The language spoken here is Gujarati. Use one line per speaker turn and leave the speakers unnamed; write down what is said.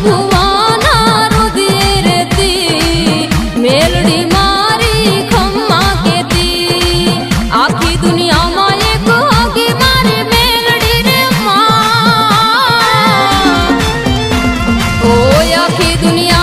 ભુવાના રુધિરે રેતી મેલડી મારી ખમ્મા કેતી આખી દુનિયામાં એક હોગી મારી મેલડી રે માં ઓય આખી દુનિયા